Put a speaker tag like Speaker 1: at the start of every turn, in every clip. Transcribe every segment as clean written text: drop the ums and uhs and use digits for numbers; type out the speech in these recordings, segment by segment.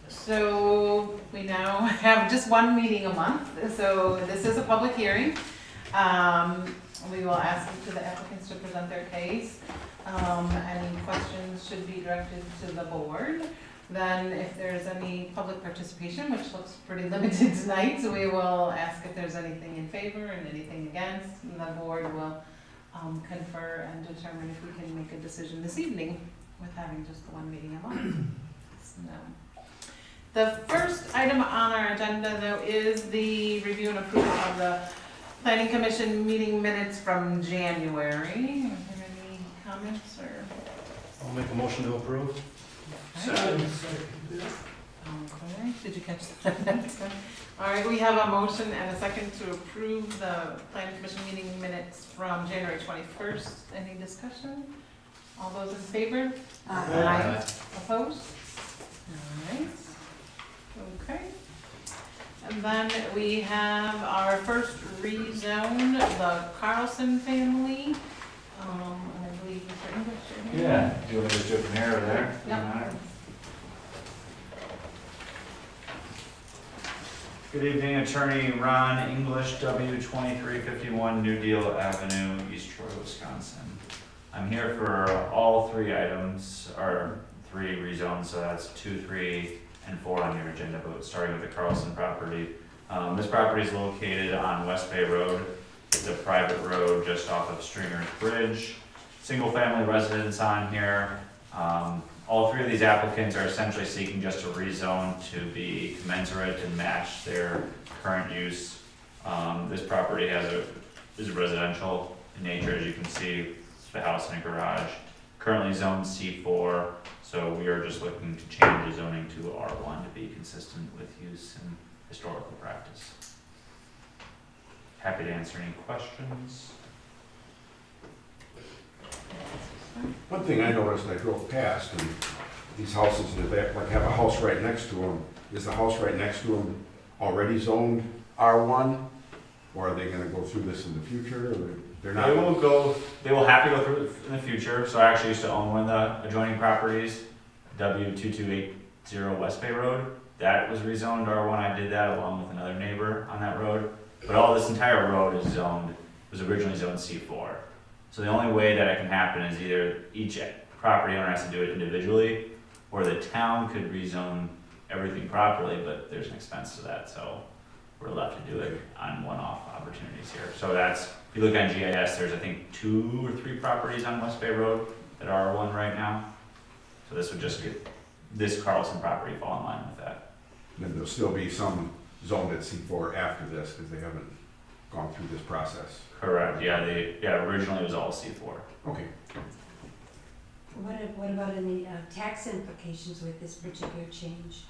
Speaker 1: So we now have just one meeting a month, so this is a public hearing. We will ask each of the applicants to present their case. Any questions should be directed to the board. Then if there's any public participation, which looks pretty limited tonight, so we will ask if there's anything in favor and anything against, and the board will confer and determine if we can make a decision this evening with having just the one meeting a month. So, the first item on our agenda though is the review and approval of the planning commission meeting minutes from January. Are there any comments or?
Speaker 2: I'll make a motion to approve.
Speaker 1: Okay, did you catch that? All right, we have a motion and a second to approve the planning commission meeting minutes from January 21st. Any discussion? All those in favor?
Speaker 2: Aye.
Speaker 1: Opposed? All right. Okay. And then we have our first rezone, the Carlson family. I believe Mr. English, you're here.
Speaker 3: Yeah, do you want to just do it from here or there? Doesn't matter.
Speaker 1: Yep.
Speaker 3: Good evening, Attorney Ron English, W 2351 New Deal Avenue, East Troy, Wisconsin. I'm here for all three items, or three rezones, so that's 2, 3, and 4 on your agenda, but starting with the Carlson property. This property is located on West Bay Road. It's a private road just off of Stringers Bridge. Single family residence on here. All three of these applicants are essentially seeking just a rezone to be commensurate and match their current use. This property is residential in nature, as you can see, the house and a garage. Currently zoned C4, so we are just looking to change the zoning to R1 to be consistent with use and historical practice. Happy to answer any questions.
Speaker 4: One thing I noticed, I drove past, and these houses in the back, like have a house right next to them. Is the house right next to them already zoned R1? Or are they gonna go through this in the future, or they're not?
Speaker 3: They will have to go through it in the future. So I actually used to own one of the adjoining properties, W2280 West Bay Road. That was rezoned R1. I did that along with another neighbor on that road. But all this entire road is was originally zoned C4. So the only way that it can happen is either each property owner has to do it individually, or the town could rezone everything properly, but there's an expense to that, so we're left to do it on one-off opportunities here. So that's, if you look on GIS, there's I think 2 or 3 properties on West Bay Road that are R1 right now. So this would just get this Carlson property fall in line with that.
Speaker 4: Then there'll still be some zoned at C4 after this, because they haven't gone through this process.
Speaker 3: Correct, yeah, originally it was all C4.
Speaker 4: Okay.
Speaker 5: What about any tax implications with this particular change?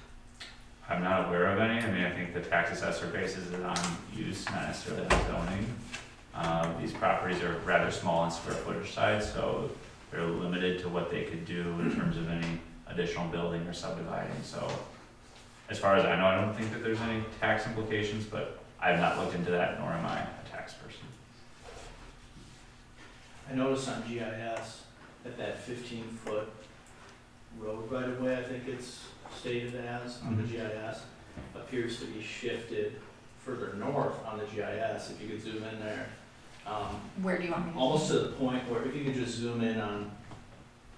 Speaker 3: I'm not aware of any. I mean, I think the tax assessor bases it on use, not necessarily on zoning. These properties are rather small in square footage size, so they're limited to what they could do in terms of any additional building or subdividing. So as far as I know, I don't think that there's any tax implications, but I have not looked into that, nor am I a tax person.
Speaker 2: I noticed on GIS that 15-foot road right of way, I think it's stated as on the GIS, appears to be shifted further north on the GIS, if you could zoom in there.
Speaker 5: Where do you want me to?
Speaker 2: Almost to the point where, if you could just zoom in on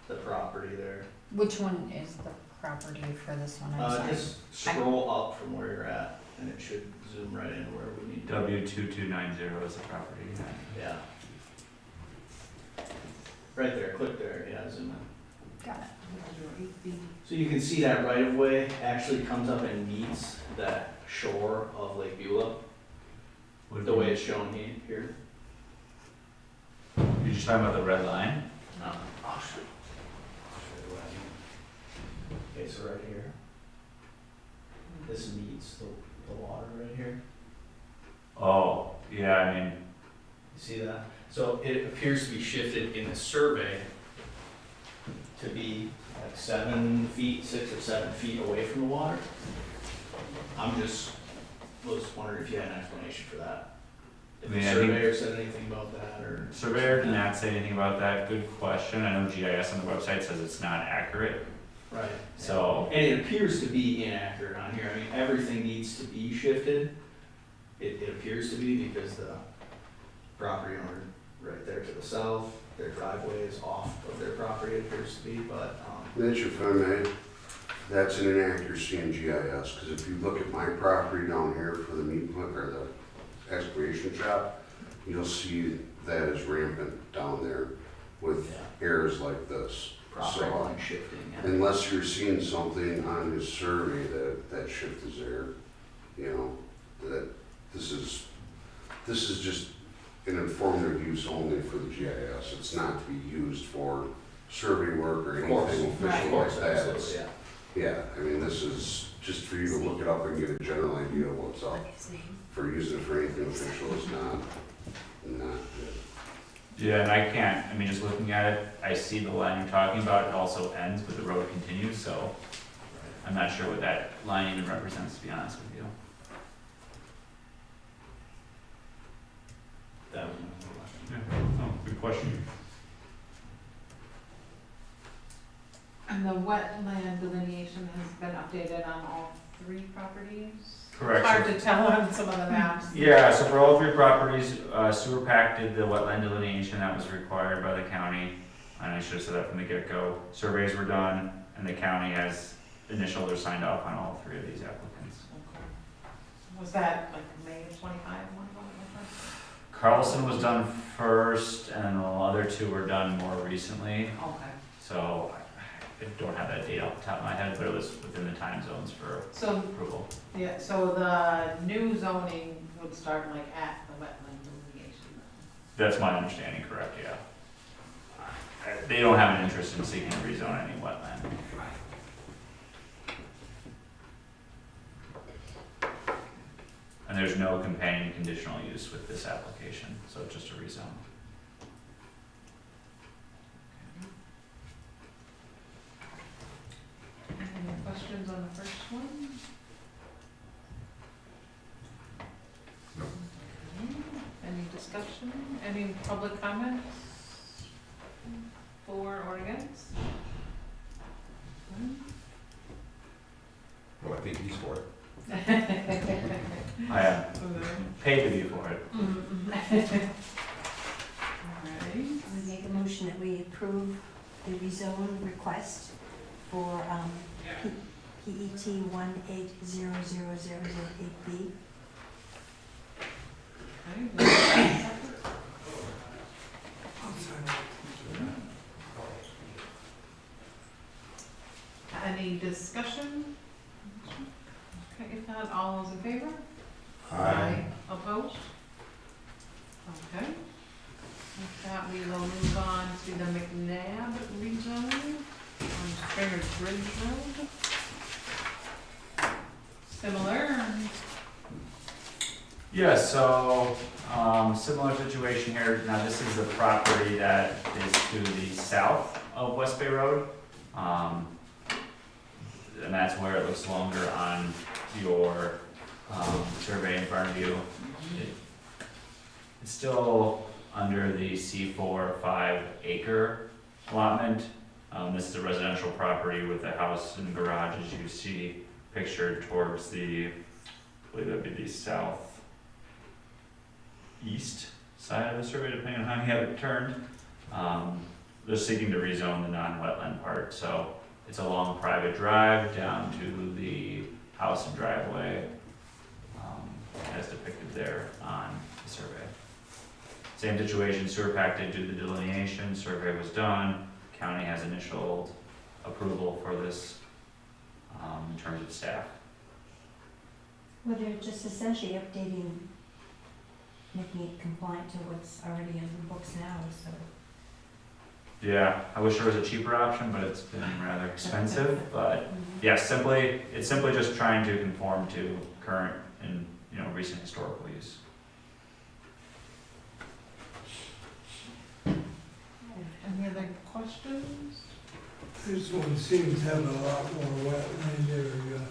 Speaker 2: the property there.
Speaker 5: Which one is the property for this one? I'm sorry.
Speaker 2: Just scroll up from where you're at, and it should zoom right in where we need to.
Speaker 3: W2290 is the property.
Speaker 2: Yeah. Right there, click there, yeah, zoom in.
Speaker 5: Got it.
Speaker 2: So you can see that right of way actually comes up and meets that shore of Lake Beulah, the way it's shown here.
Speaker 3: You're just talking about the red line?
Speaker 2: I'll show you what I mean. Okay, so right here, this meets the water right here.
Speaker 3: Oh, yeah, I mean,
Speaker 2: You see that? So it appears to be shifted in the survey to be like 7 feet, 6 or 7 feet away from the water. Was wondering if you had an explanation for that. If the surveyor said anything about that, or?
Speaker 3: Surveyor did not say anything about that. Good question. I know GIS on the website says it's not accurate.
Speaker 2: Right.
Speaker 3: So,
Speaker 2: And it appears to be inaccurate on here. I mean, everything needs to be shifted. It appears to be because the property owner right there to the south, their driveway is off of their property, it appears to be, but,
Speaker 6: Mitch, if I may, that's an inaccuracy in GIS, because if you look at my property down here for the meat hook or the excavation shop, you'll see that is rampant down there with errors like this.
Speaker 2: property
Speaker 6: So,
Speaker 2: line shifting. Yeah.
Speaker 6: unless you're seeing something on his survey that shift is there, you know, that this is just an informative use only for the GIS. It's not to be used for survey work or
Speaker 2: Of course.
Speaker 6: anything
Speaker 2: Of
Speaker 6: official like
Speaker 2: course,
Speaker 6: that.
Speaker 2: absolutely, yeah.
Speaker 6: Yeah, I mean, this is just for you to look it up and get a general idea of what's up.
Speaker 5: Like his name.
Speaker 6: For using it for anything official is not good.
Speaker 3: yeah, and I can't, I mean, just looking at it, I see the line you're talking about, it also ends, but the road continues, so I'm not sure what that line even represents, to be honest with you.
Speaker 2: That was my question.
Speaker 3: Yeah, oh, good question.
Speaker 1: And the wetland delineation has been updated on all 3 properties?
Speaker 3: Correct.
Speaker 1: Hard to tell on some of the maps.
Speaker 3: Yeah, so for all 3 properties, Sewer Pack did the wetland delineation that was required by the county, and I should have said that from the get-go. Surveys were done, and the county has initialed or signed off on all 3 of these applicants.
Speaker 1: Okay. Was that like May of 25, one of them?
Speaker 3: Carlson was done first, and then the other 2 were done more recently,
Speaker 1: Okay.
Speaker 3: so I don't have that date off the top of my head, but it was within the time zones for
Speaker 1: So,
Speaker 3: approval.
Speaker 1: yeah, so the new zoning would start like at the wetland delineation then?
Speaker 3: That's my understanding, correct, yeah. They don't have an interest in seeking to rezone any wetland. And there's no companion conditional use with this application, so it's just a rezone.
Speaker 1: Any questions on the first one?
Speaker 4: No.
Speaker 1: Okay. Any discussion, any public comments? For or against?
Speaker 4: Well, I think he's for it.
Speaker 3: I am paid to be for it.
Speaker 1: Alright.
Speaker 5: I make a motion that we approve the rezone request for, PET 1800008B. Any discussion? Okay, if not, all those in favor? Opposed? Okay. With that, we will move on to the McNabb rezone on Stringers Bridge Road. Similar.
Speaker 3: Yeah, so, similar situation here. Now, this is the property that is to the south of West Bay Road. And that's where it looks longer on your, survey in front of you. It's still under the C4 5-acre allotment. This is a residential property with a house and garage, as you see pictured towards the, I believe that'd be the southeast side of the survey, depending on how you have it turned. They're seeking to rezone the non-wetland part, so it's a long private drive down to the house and driveway, as depicted there on the survey. Same situation, Sewer Pack did do the delineation, survey was done, county has initial approval for this, in terms of staff.
Speaker 5: Well, they're just essentially updating, making it compliant to what's already in the books now, so.
Speaker 3: Yeah, I wish there was a cheaper option, but it's been rather expensive, but yeah, it's simply just trying to conform to current and, recent historical use.
Speaker 1: Any other questions?
Speaker 7: This one seems to have a lot more wetland area.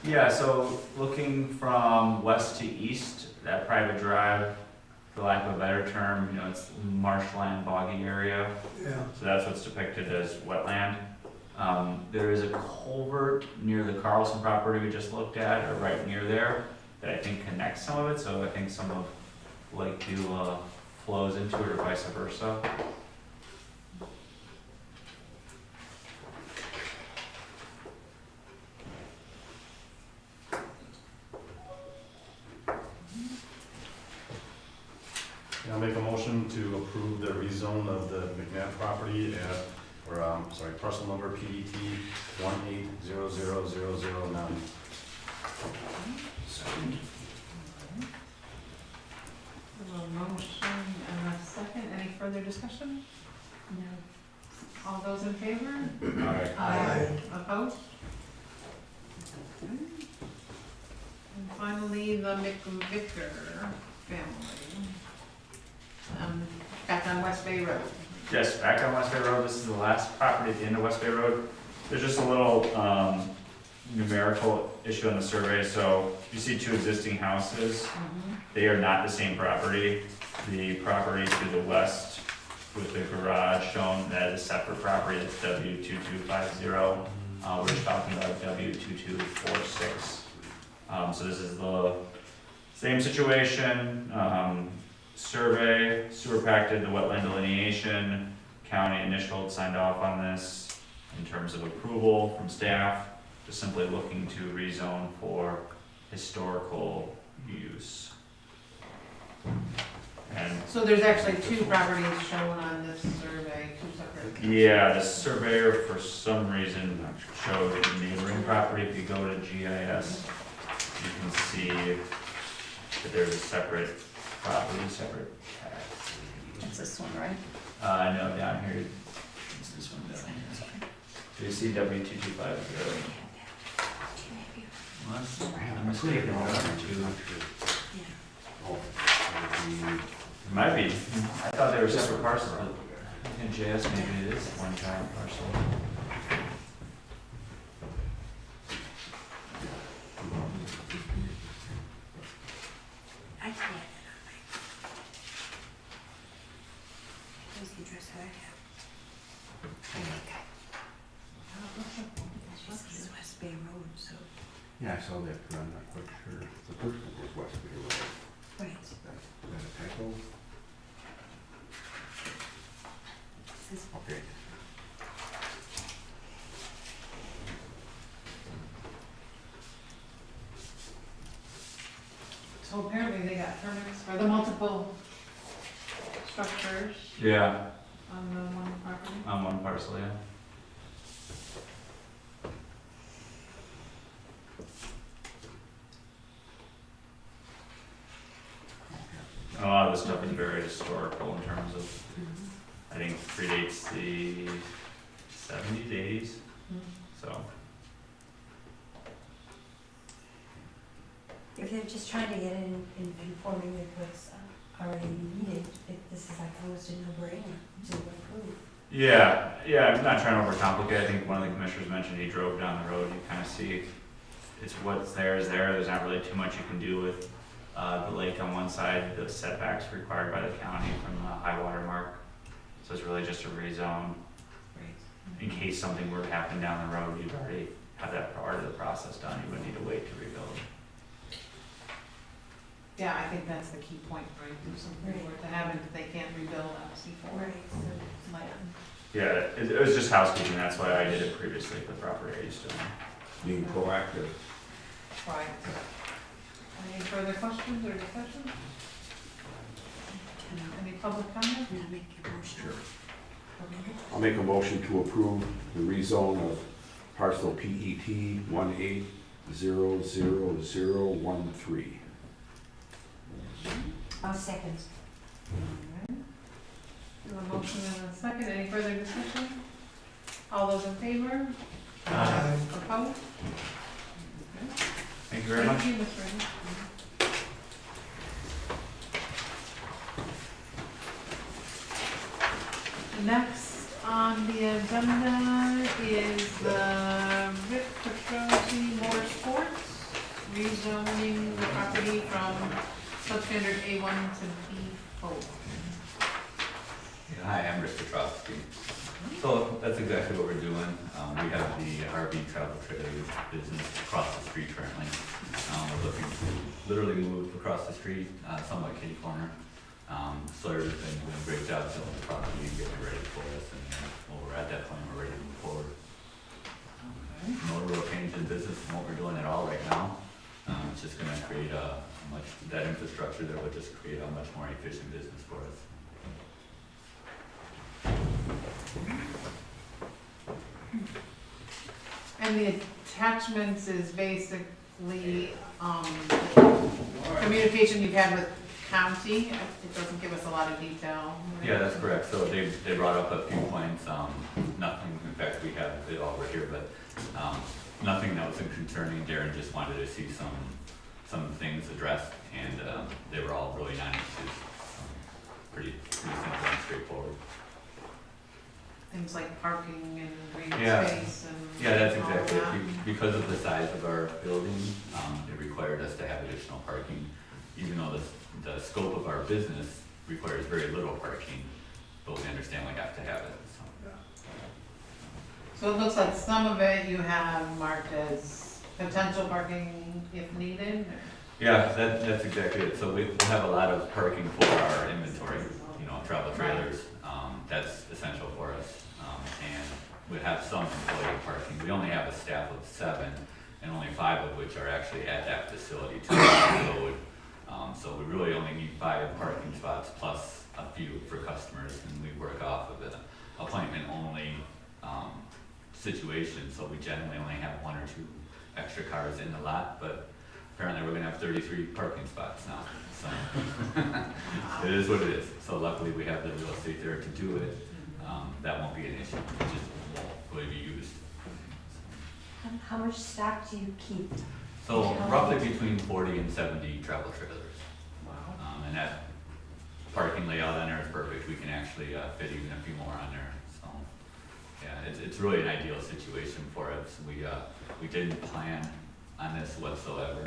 Speaker 3: Yeah, so looking from west to east, that private drive, for lack of a better term, it's marshland, boggy area.
Speaker 7: Yeah,
Speaker 3: So that's what's depicted as wetland. There is a culvert near the Carlson property we just looked at, or right near there, that I think connects some of it, so I think some of Lake Beulah flows into it or vice versa.
Speaker 8: I'll make a motion to approve the rezone of the McNabb property at, parcel number PET 1800009.
Speaker 5: A motion and a second, any further discussion? No. All those in favor?
Speaker 3: Alright.
Speaker 7: Aye.
Speaker 5: Opposed? Okay. And finally, the McVicker family. Back on West Bay Road.
Speaker 3: Yes, back on West Bay Road, this is the last property at the end of West Bay Road. There's just a little, numerical issue on the survey, so you see two existing houses. They are not the same property. The property to the west with the garage shown, that is a separate property, that's W2250. We're just talking about W2246. So this is the same situation, survey, sewer pact did the wetland delineation, county initialed, signed off on this in terms of approval from staff, just simply looking to rezone for historical use. And
Speaker 5: So there's actually two properties shown on this survey, two separate.
Speaker 3: yeah, the surveyor for some reason showed a neighboring property. If you go to GIS, you can see that there's a separate property, separate tax.
Speaker 1: It's this one, right?
Speaker 3: No, down here, it's this one down here. Do you see W2250? Unless I'm mistaken, there are two.
Speaker 4: Oh,
Speaker 3: It might be, I thought they were separate parcels, but in JS maybe it is one giant parcel.
Speaker 9: I can't. Who's the address that I have? This is West Bay Road, so.
Speaker 4: yeah, I saw that, but I'm not quite sure. The first one was West Bay Road.
Speaker 9: Right.
Speaker 4: Is that a typo?
Speaker 9: This is
Speaker 4: Okay.
Speaker 5: So apparently they got permits for the multiple structures
Speaker 3: Yeah,
Speaker 5: on the one property.
Speaker 3: on one parcel, yeah. A lot of this stuff is very historical in terms of, I think predates the 70s, 80s, so.
Speaker 9: If they're just trying to get it in conforming with what's already needed, this is like almost a no-brainer to approve.
Speaker 3: Yeah, I'm not trying to overcomplicate. I think one of the commissioners mentioned he drove down the road, you kind of see it's what's there is there. There's not really too much you can do with the lake on one side, the setbacks required by the county from the high water mark. So it's really just a rezone. In case something were to happen down the road, you'd already have that part of the process done. You wouldn't need to wait to rebuild.
Speaker 5: Yeah, I think that's the key point, right? If something were to happen, they can't rebuild obviously for land.
Speaker 3: Yeah, it was just housekeeping. That's why I did it previously with the property I used to own.
Speaker 4: Being proactive.
Speaker 5: Right. Any further questions or discussion? Any public comment?
Speaker 9: Now make your motion.
Speaker 4: I'll make a motion to approve the rezone of parcel PET 1800013.
Speaker 9: I'll second.
Speaker 5: A motion and a second, any further discussion? All those in favor?
Speaker 7: Aye.
Speaker 5: Opposed?
Speaker 3: Thank you very much.
Speaker 5: Thank you, Ms. Redding. Next on the agenda is the Rick Petrosi Motorsports, rezoning the property from substandard A1 to B4.
Speaker 10: Hi, I'm Rick Petrowski.
Speaker 3: So that's exactly what we're doing. We have the RV travel trailer business across the street currently. We're looking to literally move across the street, somewhat kitty corner. Sawyer's been doing a great job selling the property and getting it ready for us, and when we're at that point, we're ready to move forward. No real change in business from what we're doing at all right now. It's just gonna create that infrastructure that would just create a much more efficient business for us.
Speaker 1: And the attachments is basically, communication you've had with county. It doesn't give us a lot of detail.
Speaker 3: Yeah, that's correct. So they brought up a few points, nothing, in fact, we have it all right here, but, nothing that was concerning. Darren just wanted to see some things addressed, and, they were all really non-issues. Pretty simple and straightforward.
Speaker 1: Things like parking and green
Speaker 3: Yeah.
Speaker 1: space and.
Speaker 3: Yeah, that's
Speaker 1: all
Speaker 3: exactly
Speaker 1: that.
Speaker 3: it. Because of the size of our building, it required us to have additional parking, even though the scope of our business requires very little parking, but we understand we have to have it, so.
Speaker 1: So it looks like some of it you have marked as potential parking if needed, or?
Speaker 3: Yeah, that's exactly it. So we'll have a lot of parking for our inventory, travel trailers. That's essential for us. And we have some employee parking. We only have a staff of 7, and only 5 of which are actually at that facility to load. So we really only need 5 parking spots plus a few for customers, and we work off of an appointment-only situation. So we generally only have 1 or 2 extra cars in the lot, but apparently we're gonna have 33 parking spots now. So it is what it is. So luckily we have the real estate there to do it. That won't be an issue. It just won't really be used.
Speaker 9: How much stock do you keep?
Speaker 3: So roughly between 40 and 70 travel trailers.
Speaker 1: Wow.
Speaker 3: And that parking layout on there is perfect. We can actually fit even a few more on there. So yeah, it's really an ideal situation for us. We didn't plan on this whatsoever,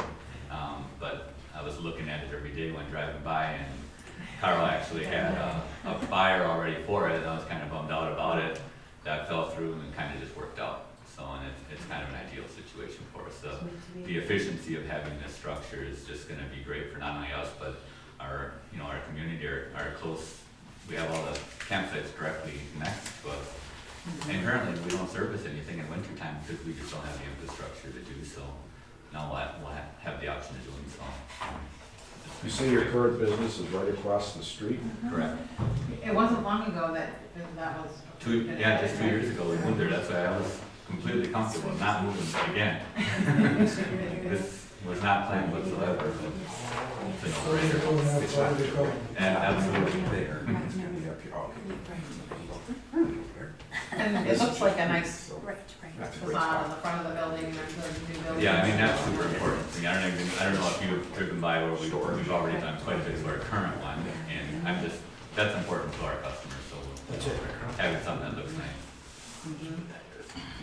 Speaker 3: but I was looking at it every day when driving by, and Carl actually had a buyer already for it, and I was kind of bummed out about it. That fell through and kind of just worked out. So, and it's kind of an ideal situation for us. So the efficiency of having this structure is just gonna be great for not only us, but our community, our close, we have all the campsites directly next to us. And currently, we don't service anything in wintertime because we just don't have the infrastructure to do so. Now we'll have the option of doing so.
Speaker 4: You say your current business is right across the street?
Speaker 3: Correct.
Speaker 1: It wasn't long ago that was.
Speaker 3: Just 2 years ago, we moved there. That's why I was completely comfortable not moving again. This was not planned whatsoever. It's a no-brainer.
Speaker 4: It's not there.
Speaker 3: And absolutely there.
Speaker 1: And it looks like a nice
Speaker 9: Right.
Speaker 4: That's a great
Speaker 1: facade on
Speaker 4: spot.
Speaker 1: the front of the building, the new building.
Speaker 3: Yeah, I mean, that's super important. I mean, I don't know if you've driven by where we've already done quite a bit of our current one, and that's important to our customers, so having something that looks nice.
Speaker 1: Mhm.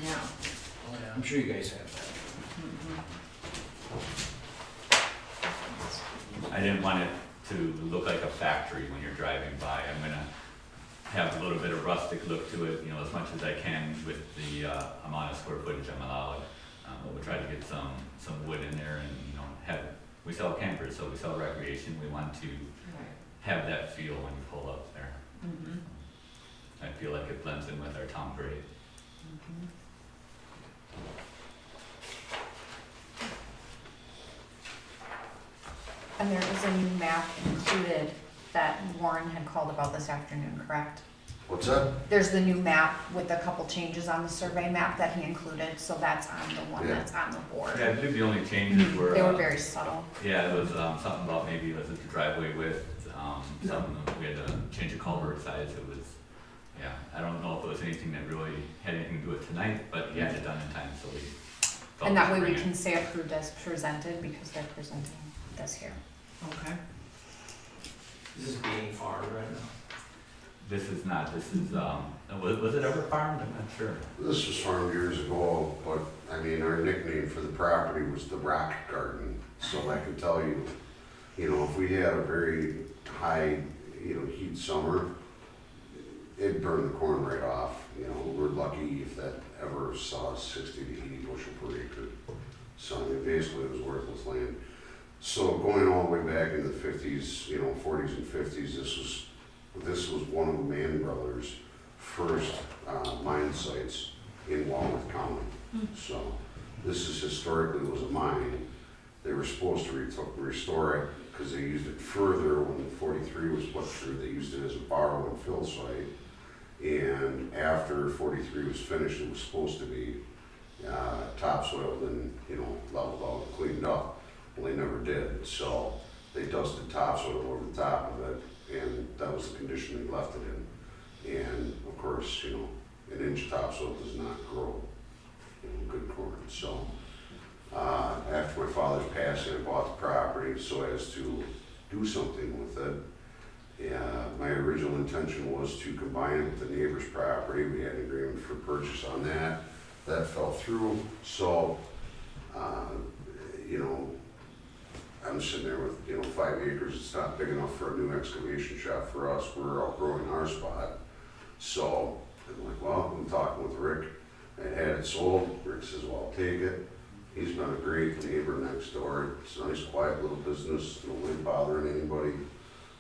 Speaker 1: Yeah.
Speaker 2: Oh, yeah, I'm sure you guys have that.
Speaker 1: Mhm.
Speaker 3: I didn't want it to look like a factory when you're driving by. I'm gonna have a little bit of rustic look to it, as much as I can with the amount of square footage I'm allowed. But we'll try to get some wood in there and, we sell campers, so we sell recreation. We want to
Speaker 1: Right.
Speaker 3: have that feel when you pull up there.
Speaker 1: Mhm.
Speaker 3: I feel like it blends in with our town parade.
Speaker 1: Mhm.
Speaker 10: And there is a new map included that Warren had called about this afternoon, correct?
Speaker 6: What's that?
Speaker 10: There's the new map with a couple changes on the survey map that he included, so that's on the one
Speaker 6: Yeah.
Speaker 10: that's on the board.
Speaker 3: Yeah, I believe the only changes were.
Speaker 10: They were very subtle.
Speaker 3: Yeah, it was something about maybe was it the driveway width, something that we had to change the culvert size. It was, yeah, I don't know if it was anything that really had anything to do with tonight, but he had it done in time, so we. felt
Speaker 10: And that
Speaker 3: we
Speaker 10: way we
Speaker 3: bring it.
Speaker 10: can say approved as presented because they're presenting this here.
Speaker 1: Okay.
Speaker 2: This is being farmed right now.
Speaker 3: This is not, this is, was it ever farmed? I'm not sure.
Speaker 6: This was farmed years ago, but, our nickname for the property was the Rock Garden. So I can tell you, if we had a very high, heat summer, it'd burn the corn right off. You know, we're lucky if that ever saw 60 to 80 bushel per acre. So I mean, basically it was worthless land. So going all the way back in the 50s, you know, 40s and 50s, this was one of the Mann brothers' first mine sites in Walworth County. So this is historically was a mine. They were supposed to restore it because they used it further when 43 was put through. They used it as a borrow and fill site. And after 43 was finished, it was supposed to be topsoiled and, you know, leveled out and cleaned up. Well, they never did. So they dusted topsoil over the top of it, and that was the condition they left it in. And of course, you know, an inch topsoil does not grow, you know, good corn. So after my father's passing, I bought the property so as to do something with it. My original intention was to combine it with the neighbor's property. We had an agreement for purchase on that. That fell through. So, you know, I'm sitting there with, you know, 5 acres. It's not big enough for a new excavation shop for us. We're outgrowing our spot. So I'm like, well, I'm talking with Rick. I had it sold. Rick says, well, I'll take it. He's been a great neighbor next door. It's a nice, quiet little business. Nobody bothering anybody,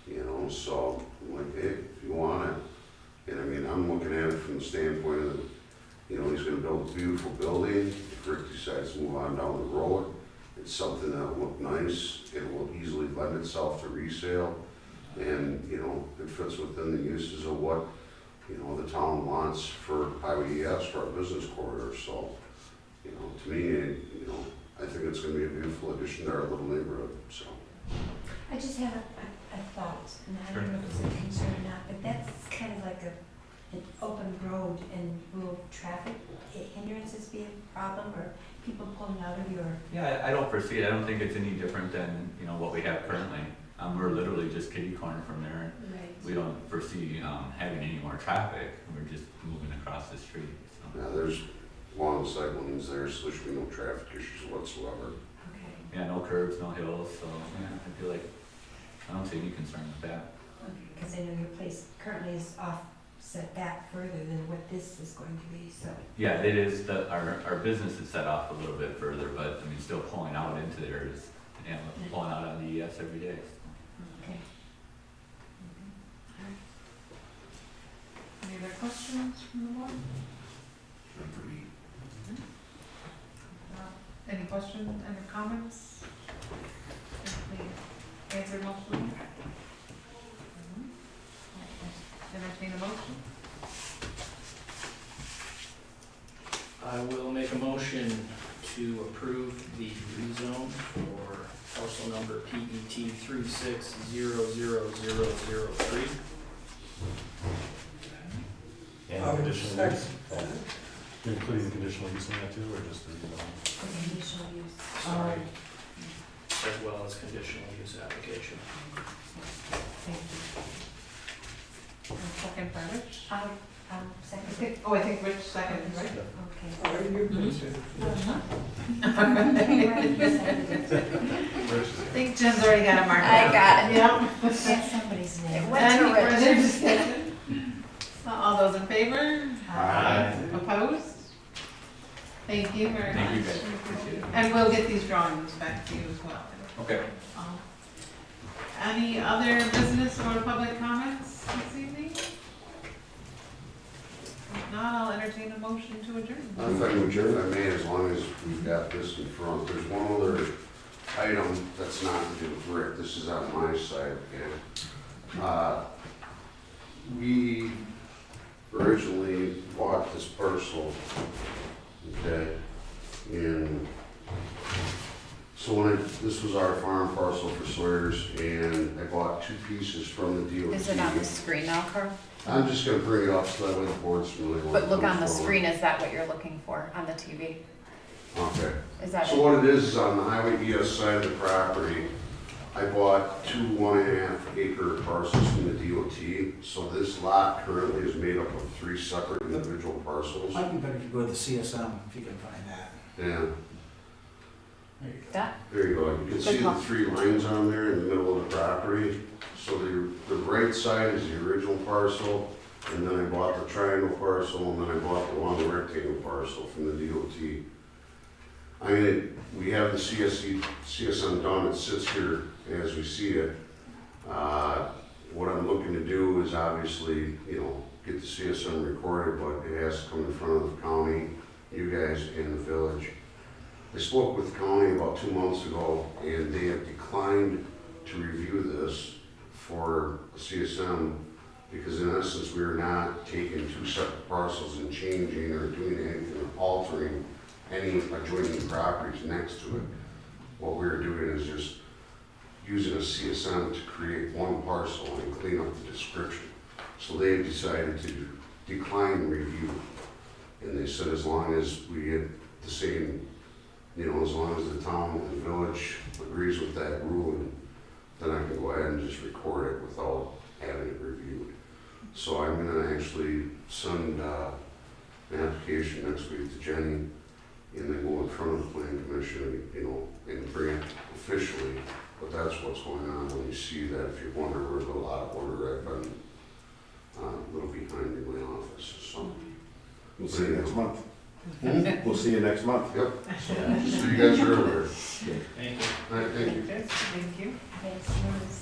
Speaker 6: you know. So I'm like, hey, if you want it. And I mean, I'm looking at it from the standpoint of, you know, he's going to build a beautiful building. If Rick decides to move on down the road, it's something that will look nice. It will easily lend itself to resale. And, you know, it fits within the uses of what, you know, the town wants for Highway ES, for our business corridor. So, you know, to me, you know, I think it's going to be a beautiful addition to our little neighborhood. So.
Speaker 9: I just have a thought, and I don't know if it's a concern or not, but that's kind of like an open road, and will traffic hindrances be a problem, or people pulling out of your?
Speaker 3: Yeah, I don't foresee it. I don't think it's any different than, you know, what we have currently. We're literally just kitty corner from there.
Speaker 9: Right.
Speaker 3: We don't foresee having any more traffic. We're just moving across the street. So.
Speaker 6: Yeah, there's long sight lanes there, so there should be no traffic issues whatsoever.
Speaker 9: Okay.
Speaker 3: Yeah, no curbs, no hills, so yeah, I feel like I don't see any concern with that.
Speaker 9: Okay, because I know your place currently is offset back further than what this is going to be, so.
Speaker 3: Yeah, it is, our business is set off a little bit further, but I mean, still pulling out into there is, yeah, pulling out on the ES every day.
Speaker 9: Okay.
Speaker 5: Any other questions from the board? Any questions, any comments? Think we answered most of them? Entertain a motion?
Speaker 2: I will make a motion to approve the rezone for parcel number PET 36000003.
Speaker 8: And
Speaker 7: I would
Speaker 8: conditional use,
Speaker 7: second that.
Speaker 8: including conditional use in that too, or just the rezone?
Speaker 9: For conditional use.
Speaker 2: Sorry. As well as conditional use application.
Speaker 9: Thank you.
Speaker 5: And second by Rich?
Speaker 9: I second.
Speaker 5: I think Rich seconded, right?
Speaker 9: Okay.
Speaker 7: Are you considered?
Speaker 1: I think Jen's already got it marked
Speaker 10: I
Speaker 1: down.
Speaker 10: got it.
Speaker 1: Yep.
Speaker 9: That's somebody's
Speaker 10: It
Speaker 9: name.
Speaker 10: went to
Speaker 1: Any
Speaker 10: Rich.
Speaker 1: further discussion? All those in favor?
Speaker 3: Aye.
Speaker 1: Opposed? Thank you very much.
Speaker 3: Thank you guys, appreciate it.
Speaker 1: And we'll get these drawings back to you as well.
Speaker 3: Okay.
Speaker 1: Any other business or public comments this evening? If not, I'll entertain a motion to adjourn.
Speaker 6: If I can adjourn, I may, as long as we've got this in front. There's one other item that's not to do with Rick. This is on my side again. We originally bought this parcel, okay, and so this was our farm parcel for Sawyer's, and I bought 2 pieces from the DOT.
Speaker 10: Is it on the screen now, Carl?
Speaker 6: I'm just gonna bring it up so that way the board's familiar with
Speaker 10: But look on the
Speaker 6: what's going
Speaker 10: screen, is that what you're looking for on the TV?
Speaker 6: Okay.
Speaker 10: Is that
Speaker 6: So
Speaker 10: it?
Speaker 6: what it is on the Highway ES side of the property, I bought 2 1.5 acre parcels from the DOT. So this lot currently is made up of 3 separate individual parcels.
Speaker 11: Might be better if you go to the CSM, if you can find that.
Speaker 6: Yeah,
Speaker 11: There you go.
Speaker 10: That,
Speaker 6: there you go. You can see the 3 lines on there in the middle of the property. So the right side is the original parcel, And then I bought the triangle parcel, and then I bought the long rectangle parcel from the DOT. I mean, we have the CSM done, it sits here as we see it. What I'm looking to do is obviously, get the CSM recorded, but it has to come in front of the county, you guys, and the village. I spoke with the county about 2 months ago, and they have declined to review this for a CSM, because in essence, we are not taking 2 separate parcels and changing or doing anything, or altering any adjoining properties next to it. What we're doing is just using a CSM to create one parcel and clean up the description. So they've decided to decline review. And they said as long as we get the same, as long as the town and the village agrees with that ruling, then I can go ahead and just record it without having it reviewed. So I'm gonna actually send an application next week to Jenny, and then go in front of the planning commission, and bring it officially. But that's what's going on when you see that. If you wonder where the lot of order, I've been a little behind in my office, so.
Speaker 4: We'll see you next month. We'll see you next month.
Speaker 6: Yep, so you guys are aware.
Speaker 2: Thank you.
Speaker 6: All right, thank you.
Speaker 5: Okay, thank you.
Speaker 9: That's yours.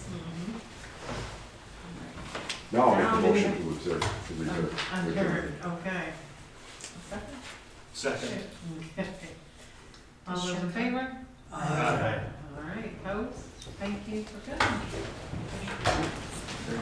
Speaker 4: Now I'll
Speaker 5: Now
Speaker 4: make
Speaker 5: do
Speaker 4: a
Speaker 5: we
Speaker 4: motion to accept, to
Speaker 5: Adjourned, okay. A second?
Speaker 8: Second.
Speaker 5: Okay. All those in favor?
Speaker 8: Aye.
Speaker 5: All right, opposed? Thank you for coming.